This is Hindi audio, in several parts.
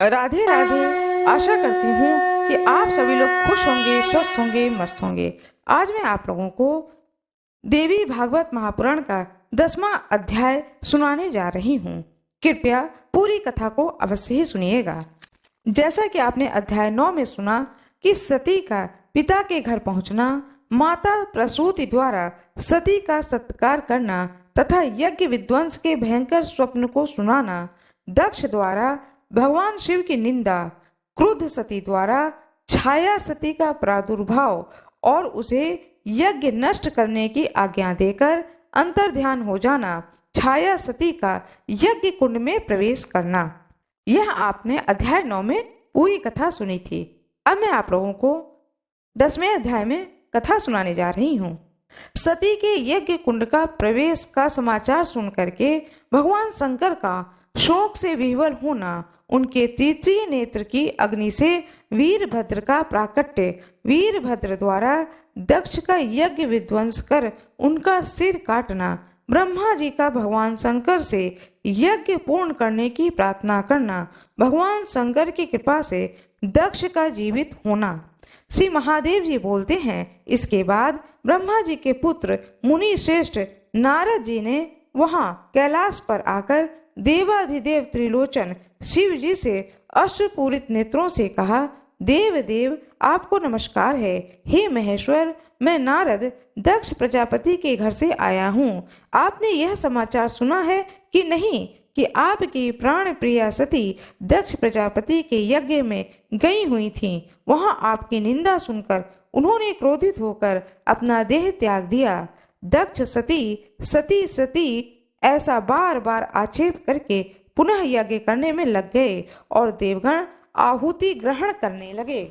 राधे राधे। आशा करती हूँ कि आप सभी लोग खुश होंगे, स्वस्थ होंगे, मस्त होंगे। आज मैं आप लोगों को देवी भागवत महापुराण का 10वां अध्याय सुनाने जा रही हूँ। कृपया पूरी कथा को अवश्य ही सुनिएगा। जैसा कि आपने अध्याय 9 में सुना कि सती का पिता के घर पहुंचना, माता प्रसूति द्वारा सती का सत्कार करना तथा यज्ञ विध्वंस के भयंकर स्वप्न को सुनाना, दक्ष द्वारा भगवान शिव की निंदा, क्रुद्ध सती द्वारा छाया सती का प्रादुर्भाव और उसे यज्ञ नष्ट करने की आज्ञा देकर अंतर्ध्यान हो जाना, छाया सती का यज्ञ कुंड में प्रवेश करना। यह आपने अध्याय 9 में पूरी कथा सुनी थी। अब मैं आप लोगों को 10वें अध्याय में कथा सुनाने जा रही हूँ। सती के यज्ञ कुंड का प्रवेश का समाचार सुन करके भगवान शंकर का शोक से विह्वल होना, उनके तृतीय नेत्र की अग्नि से वीरभद्र का प्राकट्य, वीरभद्र द्वारा दक्ष का यज्ञ विध्वंस कर उनका सिर काटना, ब्रह्मा जी का भगवान शंकर से यज्ञ पूर्ण करने की प्रार्थना करना, भगवान शंकर की कृपा से दक्ष का जीवित होना। श्री महादेव जी बोलते हैं, इसके बाद ब्रह्मा जी के पुत्र मुनि श्रेष्ठ नारद जी ने वहां कैलाश पर आकर देवाधिदेव त्रिलोचन शिव जी से अश्रुपूरित नेत्रों से कहा, देव देव आपको नमस्कार है। हे महेश्वर, मैं नारद दक्ष प्रजापति के घर से आया हूँ। आपने यह समाचार सुना है कि नहीं कि आपकी प्राण प्रिया सती दक्ष प्रजापति के यज्ञ में गई हुई थीं। वहां आपकी निंदा सुनकर उन्होंने क्रोधित होकर अपना देह त्याग दिया। दक्ष सती सती सती ऐसा बार बार आक्षेप करके पुनः यज्ञ करने में लग गए और देवगण आहुति ग्रहण करने लगे।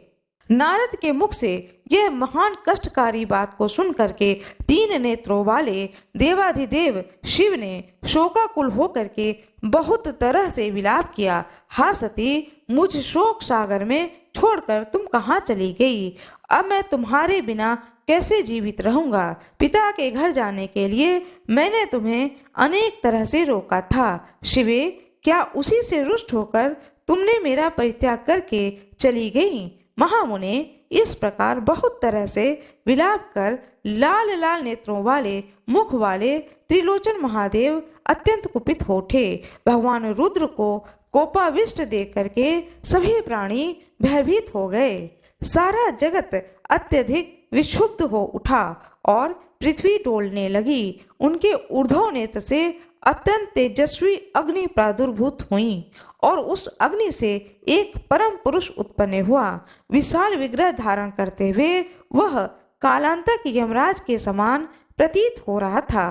नारद के मुख से यह महान कष्टकारी बात को सुन करके 3 नेत्रों वाले देवाधिदेव शिव ने शोकाकुल होकर के बहुत तरह से विलाप किया। हा सती, मुझ शोक सागर में छोड़कर तुम कहाँ चली गई? अब मैं तुम्हारे बिना कैसे जीवित रहूंगा? पिता के घर जाने के लिए मैंने तुम्हें अनेक तरह से रोका था। शिवे, क्या उसी से रुष्ट होकर तुमने मेरा परित्याग करके चली गई? महामुने इस प्रकार बहुत तरह से विलाप कर लाल लाल नेत्रों वाले मुख वाले त्रिलोचन महादेव अत्यंत कुपित हो उठे। भगवान रुद्र को कोपाविष्ट देख करके सभी प्राणी भयभीत हो गए। सारा जगत अत्यधिक विक्षुब्ध हो उठा और पृथ्वी डोलने लगी। उनके ऊर्ध्व नेत्र से अत्यंत तेजस्वी अग्नि प्रादुर्भूत हुई और उस अग्नि से एक परम पुरुष उत्पन्न हुआ। विशाल विग्रह धारण करते हुए वह कालांतक यमराज के समान प्रतीत हो रहा था।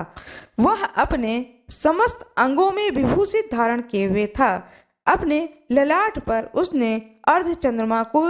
वह अपने समस्त अंगों में विभूषित धारण किए हुए था। अपने ललाट पर उसने अर्ध चंद्रमा को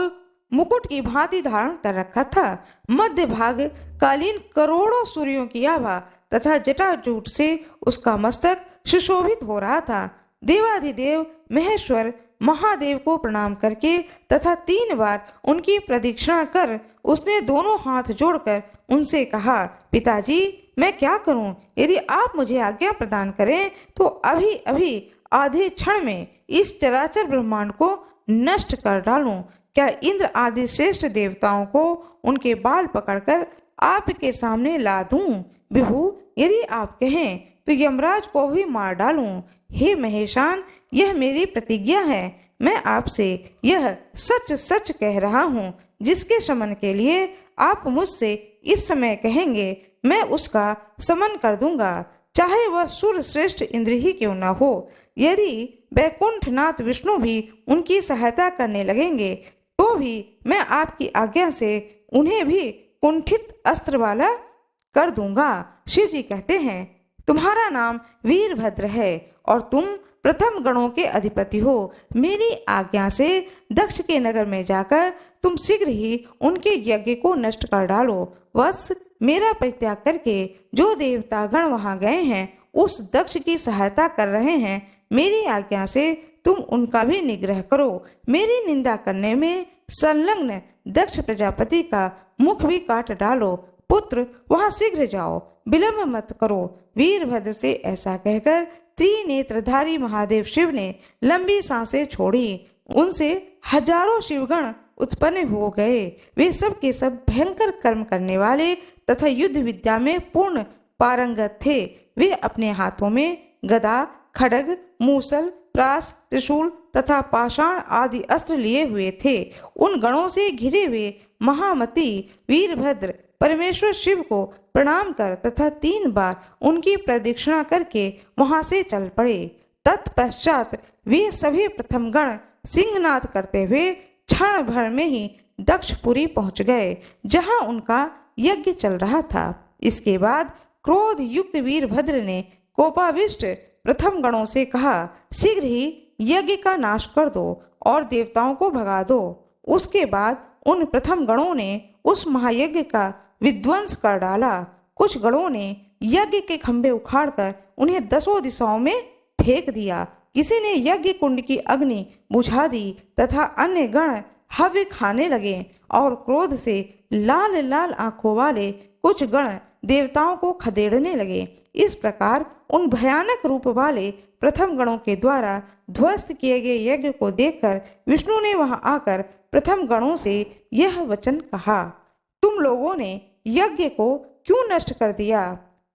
मुकुट की भांति धारण कर रखा था। मध्य भाग कालीन करोड़ों सूर्यों की आभा तथा जटाजूट से उसका मस्तक सुशोभित हो रहा था। देवाधिदेव महेश्वर महादेव को प्रणाम करके तथा 3 बार उनकी प्रदक्षिणा कर उसने दोनों हाथ जोड़कर उनसे कहा, पिताजी, मैं क्या करूं? यदि आप मुझे आज्ञा प्रदान करें तो अभी अभी आधे क्षण में इस चराचर ब्रह्मांड को नष्ट कर डालूं। क्या इंद्र आदि श्रेष्ठ देवताओं को उनके बाल पकड़कर आपके सामने ला दूं? विभु, यदि आप कहें तो यमराज को भी मार डालूं। हे महेशान, यह मेरी प्रतिज्ञा है। मैं आपसे यह सच सच कह रहा हूँ। जिसके शमन के लिए आप मुझसे इस समय कहेंगे, मैं उसका समन कर दूंगा, चाहे वह सुर श्रेष्ठ इंद्र ही क्यों न हो। यदि वैकुंठनाथ विष्णु भी उनकी सहायता करने लगेंगे तो भी मैं आपकी आज्ञा से उन्हें भी कुंठित अस्त्र वाला कर दूंगा। शिव जी कहते हैं, तुम्हारा नाम वीरभद्र है और तुम प्रथम गणों के अधिपति हो। मेरी आज्ञा से दक्ष के नगर में जाकर तुम शीघ्र ही उनके यज्ञ को नष्ट कर डालो। वत्स, मेरा परित्याग करके जो देवता गण वहां गए हैं उस दक्ष की सहायता कर रहे हैं। मेरी आज्ञा से तुम उनका भी निग्रह करो। मेरी निंदा करने में संलग्न दक्ष प्रजापति का मुख भी काट डालो। पुत्र, वहां शीघ्र जाओ, विलंब मत करो। वीरभद्र से ऐसा कहकर त्रिनेत्रधारी महादेव शिव ने लंबी सांसें छोड़ी। उनसे हजारों शिवगण उत्पन्न हो गए। वे सब के सब भयंकर कर्म करने वाले तथा युद्ध विद्या में पूर्ण पारंगत थे। वे अपने हाथों में गदा, खड्ग, मूसल, प्रास, त्रिशूल तथा पाषाण आदि अस्त्र लिए हुए थे। उन गणों से घिरे हुए महामती वीरभद्र परमेश्वर शिव को प्रणाम कर तथा 3 बार उनकी प्रदक्षिणा करके वहां से चल पड़े। तत्पश्चात वे सभी प्रथम गण सिंहनाद करते हुए क्षण भर में ही दक्षपुरी पहुंच गए, जहां उनका यज्ञ चल रहा था। इसके बाद क्रोध युक्त वीरभद्र ने कोपाविष्ट प्रथम गणों से कहा, शीघ्र ही यज्ञ का नाश कर दो और देवताओं को भगा दो। उसके बाद उन प्रथम गणों ने उस महायज्ञ का विध्वंस कर डाला। कुछ गणों ने यज्ञ के खंभे उखाड़कर उन्हें 10 दिशाओं में फेंक दिया। किसी ने यज्ञ कुंड की अग्नि बुझा दी तथा अन्य गण हव्य खाने लगे और क्रोध से लाल लाल आंखों वाले कुछ गण देवताओं को खदेड़ने लगे। इस प्रकार उन भयानक रूप वाले प्रथम गणों के द्वारा ध्वस्त किए गए यज्ञ को देखकर विष्णु ने वहां आकर प्रथम गणों से यह वचन कहा, तुम लोगों ने यज्ञ को क्यों नष्ट कर दिया?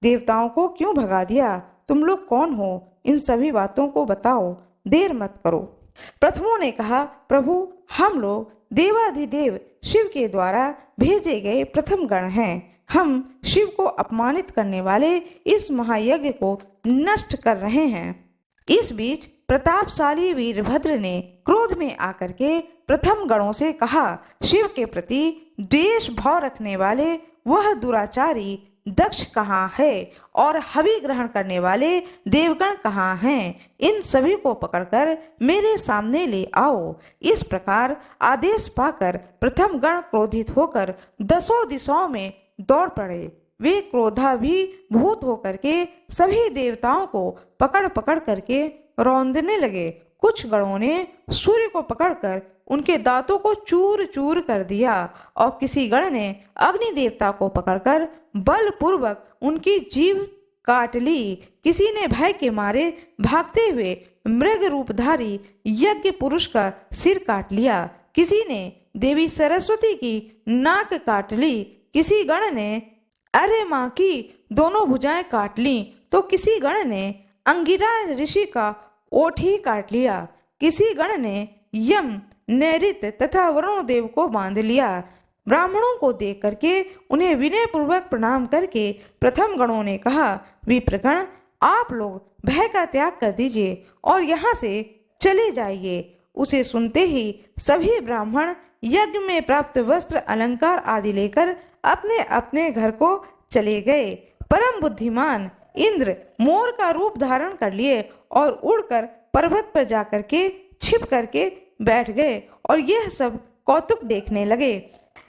देवताओं को क्यों भगा दिया? तुम लोग कौन हो? इन सभी बातों को बताओ, देर मत करो। प्रथमों ने कहा, प्रभु हम लोग देवाधिदेव शिव के द्वारा भेजे गए प्रथम गण हैं। हम शिव को अपमानित करने वाले इस महायज्ञ को नष्ट कर रहे हैं। इस बीच प्रतापशाली वीरभद्र ने क्रोध में आकर के प्रथम गणों से कहा, शिव के प्रति द्वेष भाव रखने वाले वह दुराचारी दक्ष कहाँ है और हवि ग्रहण करने वाले देवगण कहाँ हैं? इन सभी को पकड़कर मेरे सामने ले आओ। इस प्रकार आदेश पाकर प्रथम गण क्रोधित होकर 10 दिशाओं में दौड़ पड़े। वे क्रोधाभिभूत होकर के सभी देवताओं को पकड़ पकड़ करके रौंदने लगे। कुछ गणों ने सूर्य को पकड़कर उनके दांतों को चूर चूर कर दिया और किसी गण ने अग्नि देवता को पकड़कर बलपूर्वक उनकी जीभ काट ली। किसी ने भय के मारे भागते हुए मृग रूपधारी यज्ञ पुरुष का सिर काट लिया। किसी ने देवी सरस्वती की नाक काट ली। किसी गण ने अरे माँ की दोनों भुजाएं काट ली तो किसी गण ने अंगिरा ऋषि का ओठ ही काट लिया। किसी गण ने यम, नैऋत तथा वरुण देव को बांध लिया। ब्राह्मणों को देख करके उन्हें विनय पूर्वक प्रणाम करके प्रथम गणों ने कहा, विप्रगण आप लोग भय का त्याग कर दीजिए और यहाँ से चले जाइए। उसे सुनते ही सभी ब्राह्मण यज्ञ में प्राप्त वस्त्र, अलंकार आदि लेकर अपने अपने घर को चले गए। परम बुद्धिमान इंद्र मोर का रूप धारण कर लिए और उड़कर पर्वत पर जाकर के छिप करके बैठ गए और यह सब कौतुक देखने लगे।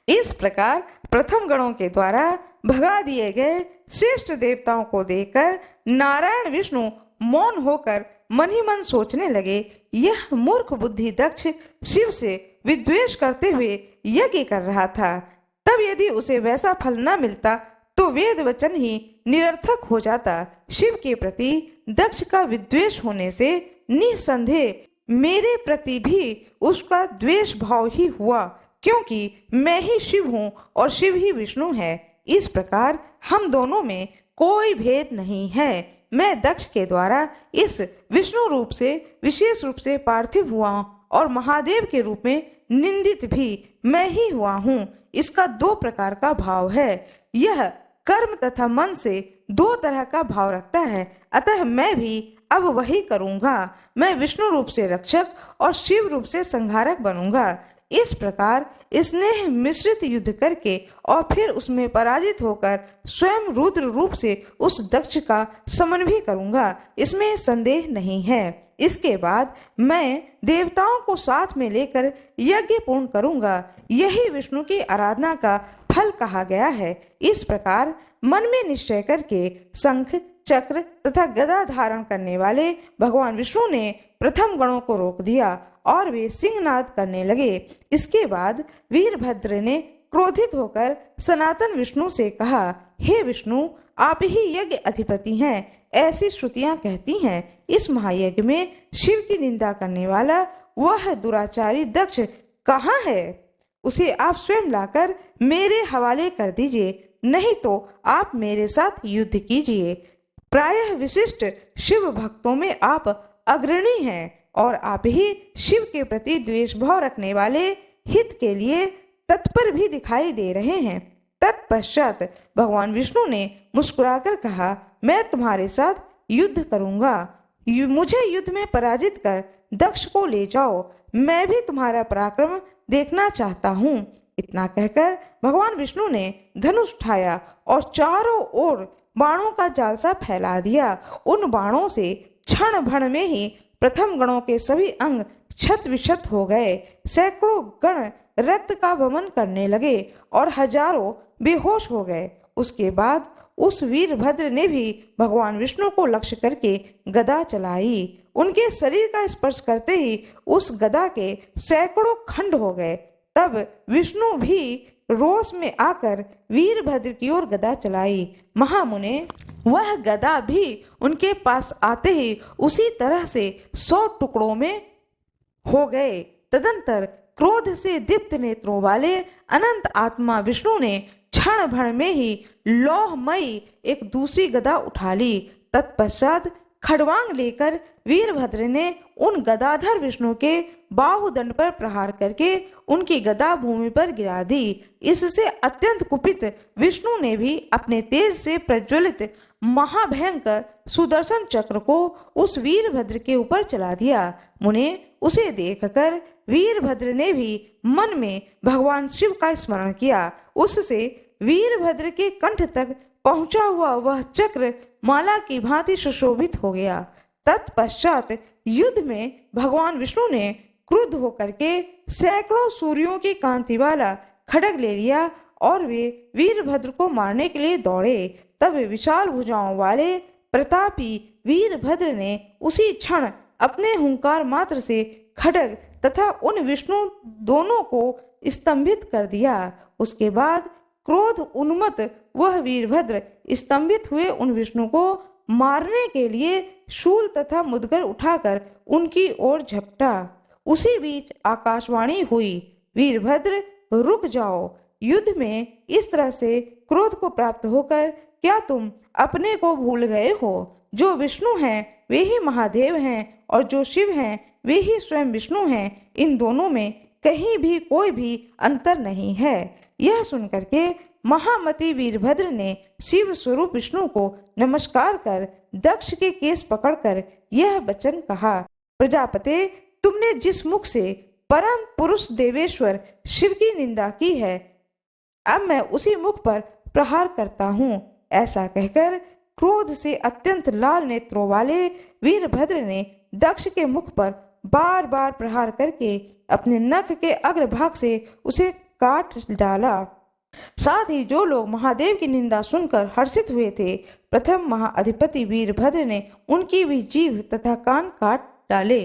इस प्रकार प्रथम गणों के द्वारा भगा दिए गए श्रेष्ठ देवताओं को देखकर नारायण विष्णु मौन होकर मन ही मन सोचने लगे, यह मूर्ख बुद्धि दक्ष शिव से विद्वेष करते हुए यज्ञ कर रहा था। तब यदि उसे वैसा फल न मिलता तो वेद वचन ही निरर्थक हो जाता। शिव के प्रति दक्ष का विद्वेष होने से निसंदेह मेरे प्रति भी उसका द्वेष भाव ही हुआ, क्योंकि मैं ही शिव हूँ और शिव ही विष्णु है। इस प्रकार हम दोनों में कोई भेद नहीं है। मैं दक्ष के द्वारा इस विष्णु रूप से विशेष रूप से पार्थिव हुआ और महादेव के रूप में निंदित भी मैं ही हुआ हूँ। इसका 2 प्रकार का भाव है। यह कर्म तथा मन से 2 तरह का भाव रखता है, अतः मैं भी अब वही करूँगा। मैं विष्णु रूप से रक्षक और शिव रूप से संहारक बनूंगा। इस प्रकार स्नेह मिश्रित युद्ध करके और फिर उसमें पराजित होकर स्वयं रुद्र रूप से उस दक्ष का समन भी करूंगा, इसमें संदेह नहीं है। इसके बाद मैं देवताओं को साथ में लेकर यज्ञ पूर्ण करूंगा। यही विष्णु की आराधना का फल कहा गया है। इस प्रकार मन में निश्चय करके शंख, चक्र तथा गदा धारण करने वाले भगवान विष्णु ने प्रथम गणों को रोक दिया और वे सिंहनाद करने लगे। इसके बाद वीरभद्र ने क्रोधित होकर सनातन विष्णु से कहा, हे विष्णु, आप ही यज्ञ अधिपति हैं, ऐसी श्रुतियां कहती हैं। इस महायज्ञ में शिव की निंदा करने वाला वह दुराचारी दक्ष कहाँ है? उसे आप स्वयं लाकर मेरे हवाले कर दीजिए, नहीं तो आप मेरे साथ युद्ध कीजिए। प्रायः विशिष्ट शिव भक्तों में आप अग्रणी हैं और आप ही शिव के प्रति द्वेष भाव रखने वाले हित के लिए तत्पर भी दिखाई दे रहे हैं। तत्पश्चात भगवान विष्णु ने मुस्कुराकर कहा, मैं तुम्हारे साथ युद्ध करूंगा। मुझे युद्ध में पराजित कर दक्ष को ले जाओ, मैं भी तुम्हारा पराक्रम देखना चाहता हूँ। इतना कहकर भगवान विष्णु ने धनुष उठाया और चारों ओर बाणों का जालसा फैला दिया। उन बाणों से क्षण भर में ही प्रथम गणों के सभी अंग क्षत विक्षत हो गए। सैकड़ों गण रक्त का वमन करने लगे और हजारों बेहोश हो गए। उसके बाद उस वीरभद्र ने भी भगवान विष्णु को लक्ष्य करके गदा चलाई। उनके शरीर का स्पर्श करते ही उस गदा के सैकड़ों खंड हो गए। तब विष्णु भी रोष में आकर वीरभद्र की ओर गदा चलाई। महामुने, वह गदा भी उनके पास आते ही उसी तरह से 100 टुकड़ों में हो गए। तदंतर क्रोध से दीप्त नेत्रों वाले अनंत आत्मा विष्णु ने क्षण भर में ही लौहमयी एक दूसरी गदा उठा ली। तत्पश्चात खड़वांग लेकर वीरभद्र ने उन गदाधर विष्णु के बाहुदंड पर प्रहार करके उनकी गदा भूमि पर गिरा दी। इससे अत्यंत कुपित विष्णु ने भी अपने तेज से प्रज्वलित महाभयंकर सुदर्शन चक्र को उस वीरभद्र के ऊपर चला दिया। मुने, उसे देखकर वीरभद्र ने भी मन में भगवान शिव का स्मरण किया। उससे वीरभद्र के कंठ तक पहुंचा हुआ वह चक्र माला की भांति सुशोभित हो गया। तत्पश्चात युद्ध में भगवान विष्णु ने क्रुद्ध होकर के सैकड़ों सूर्यों की कांति वाला खड्ग ले लिया और वे वीरभद्र को मारने के लिए दौड़े। तब विशाल भुजाओं वाले प्रतापी वीरभद्र ने उसी क्षण अपने हुंकार मात्र से खड्ग तथा उन विष्णु दोनों को स्तंभित कर दिया। उसके बाद क्रोध उन्मत्त वह वीरभद्र स्तंभित हुए उन विष्णु को मारने के लिए शूल तथा मुदगर उठाकर उनकी ओर झपटा। उसी बीच आकाशवाणी हुई, वीरभद्र रुक जाओ। युद्ध में इस तरह से क्रोध को प्राप्त होकर क्या तुम अपने को भूल गए हो? जो विष्णु हैं वे ही महादेव हैं और जो शिव हैं वे ही स्वयं विष्णु हैं। इन दोनों में कहीं भी कोई भी अंतर नहीं है। यह सुनकर के महामती वीरभद्र ने शिव स्वरूप विष्णु को नमस्कार कर दक्ष के केस पकड़कर यह वचन कहा, प्रजापते, तुमने जिस मुख से परम पुरुष देवेश्वर शिव की निंदा की है, अब मैं उसी मुख पर प्रहार करता हूँ। ऐसा कहकर क्रोध से अत्यंत लाल नेत्रों वाले वीरभद्र ने दक्ष के मुख पर बार बार प्रहार करके अपने नख के अग्रभाग से उसे काट डाला। साथ ही जो लोग महादेव की निंदा सुनकर हर्षित हुए थे, प्रथम महाअधिपति वीरभद्र ने उनकी भी जीभ तथा कान काट डाले।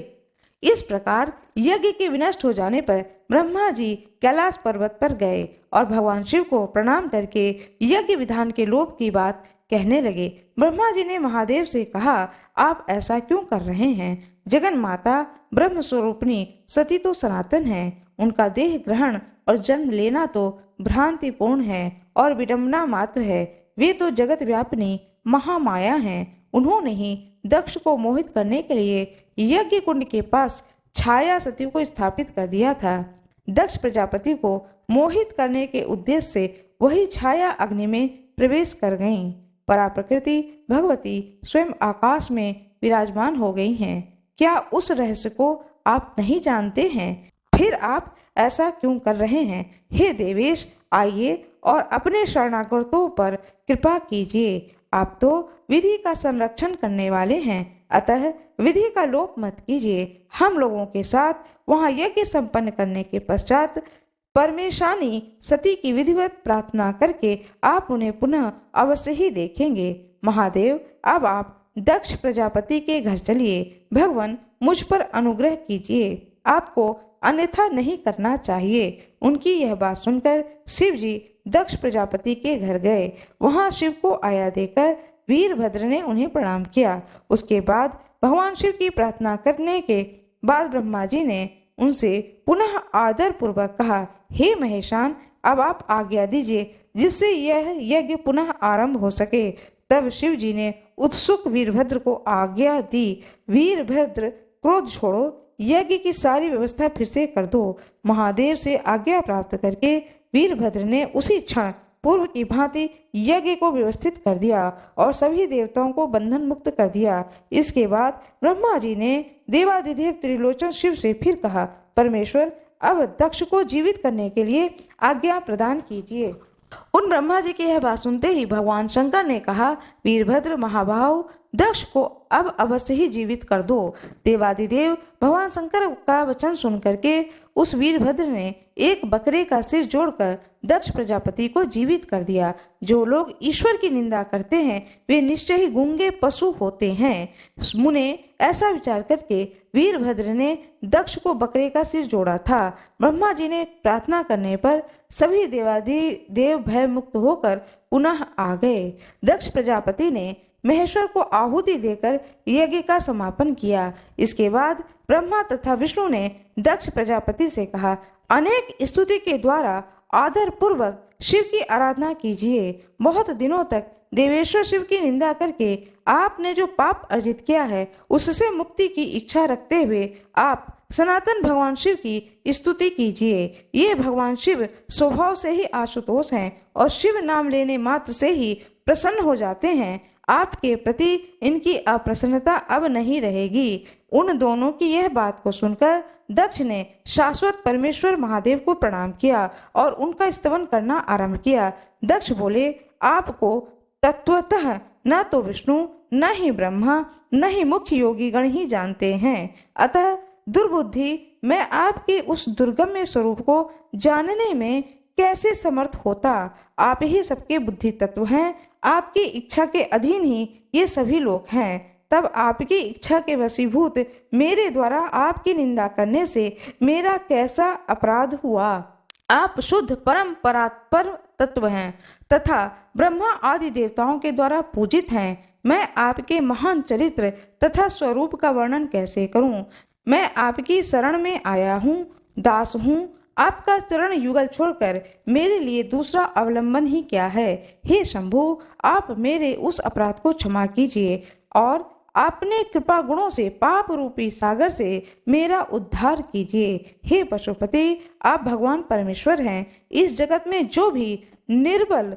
इस प्रकार यज्ञ के विनष्ट हो जाने पर ब्रह्मा जी कैलाश पर्वत पर गए और भगवान शिव को प्रणाम करके यज्ञ विधान के लोप की बात कहने लगे। ब्रह्मा जी ने महादेव से कहा, आप ऐसा क्यों कर रहे हैं? जगन माता ब्रह्म स्वरूपिणी सती तो सनातन है, उनका देह ग्रहण और जन्म लेना तो भ्रांतिपूर्ण है और विडंबना मात्र है। वे तो जगत व्यापिनी महामाया हैं। उन्होंने ही दक्ष को मोहित करने के लिए यज्ञ कुंड के पास छाया सती को स्थापित कर दिया था। दक्ष प्रजापति को मोहित करने के उद्देश्य से वही छाया अग्नि में प्रवेश कर गईं। परा प्रकृति भगवती स्वयं आकाश में विराजमान हो गई हैं। क्या उस रहस्य को आप नहीं जानते हैं? फिर आप ऐसा क्यों कर रहे हैं? हे देवेश, आइए और अपने शरणागतों पर कृपा कीजिए। आप तो विधि का संरक्षण करने वाले हैं, अतः विधि का लोप मत कीजिए। हम लोगों के साथ वहां यज्ञ संपन्न करने के पश्चात परमेशानी सती की विधिवत प्रार्थना करके आप उन्हें पुनः अवश्य ही देखेंगे। महादेव, अब आप दक्ष प्रजापति के घर चलिए। भगवान, मुझ पर अनुग्रह कीजिए। आपको अन्यथा नहीं करना चाहिए। उनकी यह बात सुनकर शिव जी दक्ष प्रजापति के घर गए। वहां शिव को आया देकर वीरभद्र ने उन्हें प्रणाम किया। उसके बाद भगवान शिव की प्रार्थना करने के बाद ब्रह्मा जी ने उनसे पुनः आदर पूर्वक कहा, हे महेशान, अब आप आज्ञा दीजिए जिससे यह यज्ञ पुनः आरंभ हो सके। तब शिव जी ने उत्सुक वीरभद्र को आज्ञा दी, वीरभद्र क्रोध छोड़ो, यज्ञ की सारी व्यवस्था फिर से कर दो। महादेव से आज्ञा प्राप्त करके वीरभद्र ने उसी क्षण पूर्व की भांति यज्ञ को व्यवस्थित कर दिया और सभी देवताओं को बंधन मुक्त कर दिया। इसके बाद ब्रह्मा जी ने देवाधिदेव त्रिलोचन शिव से फिर कहा, परमेश्वर, अब दक्ष को जीवित करने के लिए आज्ञा प्रदान कीजिए। उन ब्रह्मा जी की यह बात सुनते ही भगवान शंकर ने कहा, वीरभद्र महाबाहु, दक्ष को अब अवश्य ही जीवित कर दो। देवादिदेव भगवान शंकर का वचन सुन करके उस वीरभद्र ने एक बकरे का सिर जोड़कर दक्ष प्रजापति को जीवित कर दिया। जो लोग ईश्वर की निंदा करते हैं वे निश्चय ही गूंगे पशु होते हैं। मुने ऐसा विचार करके वीरभद्र ने दक्ष को बकरे का सिर जोड़ा था। ब्रह्मा जी ने प्रार्थना करने पर सभी देवादिदेव भय मुक्त होकर पुनः आ गए। दक्ष प्रजापति ने महेश्वर को आहुति देकर यज्ञ का समापन किया। इसके बाद ब्रह्मा तथा विष्णु ने दक्ष प्रजापति से कहा, अनेक स्तुति के द्वारा आदर पूर्वक शिव की आराधना कीजिए। बहुत दिनों तक देवेश्वर शिव की निंदा करके आपने जो पाप अर्जित किया है उससे मुक्ति की इच्छा रखते हुए आप सनातन भगवान शिव की स्तुति कीजिए। ये भगवान शिव स्वभाव से ही आशुतोष हैं और शिव नाम लेने मात्र से ही प्रसन्न हो जाते हैं। आपके प्रति इनकी अप्रसन्नता अब नहीं रहेगी। उन दोनों की यह बात को सुनकर दक्ष ने शाश्वत परमेश्वर महादेव को प्रणाम किया और उनका स्तवन करना आरंभ किया। दक्ष बोले, आपको तत्वतः न तो विष्णु, न ही ब्रह्मा, न ही मुख्य योगी गण ही जानते हैं। अतः दुर्बुद्धि, मैं आपके उस दुर्गम्य स्वरूप को जानने में कैसे समर्थ होता। आप ही सबके बुद्धि तत्व हैं। आपकी इच्छा के अधीन ही ये सभी लोग हैं। तब आपकी इच्छा के वशीभूत मेरे द्वारा आपकी निंदा करने से मेरा कैसा अपराध हुआ। आप शुद्ध परम परात्पर तत्व हैं तथा ब्रह्मा आदि देवताओं के द्वारा पूजित हैं। मैं आपके महान चरित्र तथा स्वरूप का वर्णन कैसे करूं। मैं आपकी शरण में आया हूँ, दास हूँ। आपका चरण युगल छोड़कर मेरे लिए दूसरा अवलंबन ही क्या है। हे शंभु, आप मेरे उस अपराध को क्षमा कीजिए और अपने कृपा गुणों से पाप रूपी सागर से मेरा उद्धार कीजिए। हे पशुपति, आप भगवान परमेश्वर हैं। इस जगत में जो भी निर्बल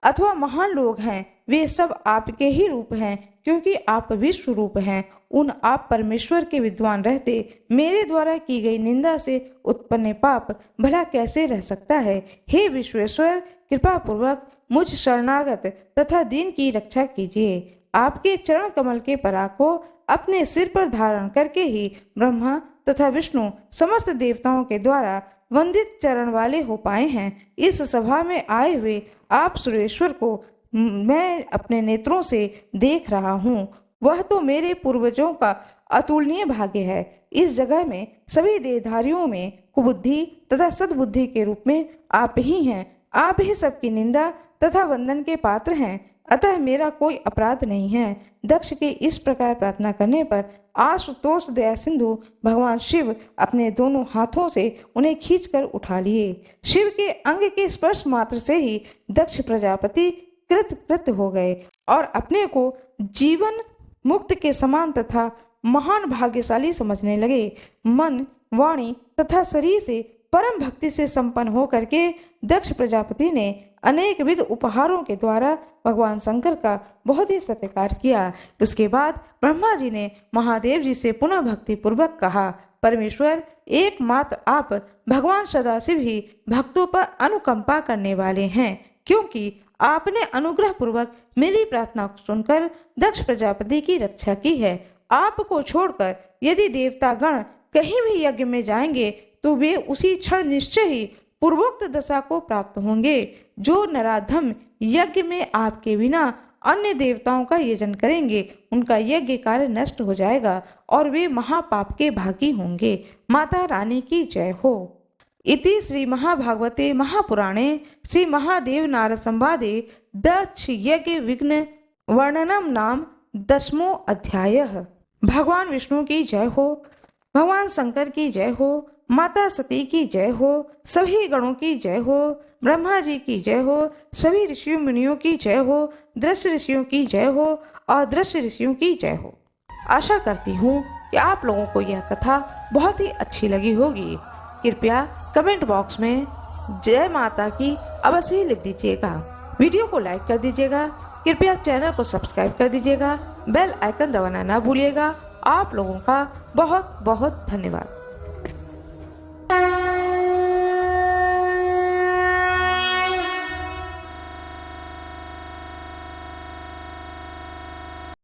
अथवा महान लोग हैं वे सब आपके ही रूप हैं, क्योंकि आप विश्व रूप हैं। उन आप परमेश्वर के विद्वान रहते मेरे द्वारा की गई निंदा से उत्पन्न पाप भला कैसे रह सकता है। हे विश्वेश्वर, कृपा पूर्वक मुझ शरणागत तथा दीन की रक्षा कीजिए। आपके चरण कमल के पराग को अपने सिर पर धारण करके ही ब्रह्मा तथा विष्णु समस्त देवताओं के द्वारा वंदित चरण वाले हो पाए हैं। इस सभा में आए हुए आप सुरेश्वर को मैं अपने नेत्रों से देख रहा हूँ। वह तो मेरे पूर्वजों का अतुलनीय भाग्य है। इस जगह में सभी देहधारियों में कुबुद्धि तथा सद्बुद्धि के रूप में आप ही हैं। आप ही सबकी निंदा तथा वंदन के पात्र हैं। अतः मेरा कोई अपराध नहीं है। दक्ष के इस प्रकार प्रार्थना करने पर आशुतोष दया सिंधु भगवान शिव अपने दोनों हाथों से उन्हें खींचकर उठा लिए। शिव के अंग के स्पर्श मात्र से ही दक्ष प्रजापति कृत हो गए और अपने को जीवन मुक्त के समान तथा महान भाग्यशाली समझने लगे। मन, वाणी तथा शरीर से परम भक्ति से संपन्न होकर के दक्ष प्रजापति ने अनेक विध उपहारों के द्वारा भगवान शंकर का बहुत ही सत्कार किया। उसके बाद ब्रह्मा जी ने महादेव जी से पुनः भक्ति पूर्वक कहा, परमेश्वर, एकमात्र आप भगवान सदाशिव ही भक्तों पर अनुकंपा करने वाले हैं, क्योंकि आपने अनुग्रह पूर्वक मेरी प्रार्थना को सुनकर दक्ष प्रजापति की रक्षा की है। आपको छोड़कर यदि देवता गण कहीं भी यज्ञ में जाएंगे तो वे उसी क्षण निश्चय ही पूर्वोक्त दशा को प्राप्त होंगे। जो नराधम यज्ञ में आपके बिना अन्य देवताओं का यजन करेंगे उनका यज्ञ कार्य नष्ट हो जाएगा और वे महापाप के भागी होंगे। माता रानी की जय हो। इति श्री महाभागवते महापुराणे श्री महादेव नारद संवादे दक्ष यज्ञ विघ्न वर्णनम नाम 10वां अध्याय। भगवान विष्णु की जय हो, भगवान शंकर की जय हो, माता सती की जय हो, सभी गणों की जय हो, ब्रह्मा जी की जय हो, सभी ऋषियों मुनियों की जय हो, दृश्य ऋषियों की जय हो और दृश्य ऋषियों की जय हो। आशा करती हूँ कि आप लोगों को यह कथा बहुत ही अच्छी लगी होगी। कृपया कमेंट बॉक्स में जय माता की अवश्य लिख दीजिएगा। वीडियो को लाइक कर दीजिएगा। कृपया चैनल को सब्सक्राइब कर दीजिएगा। बेल आइकन दबाना ना भूलिएगा। आप लोगों का बहुत बहुत धन्यवाद।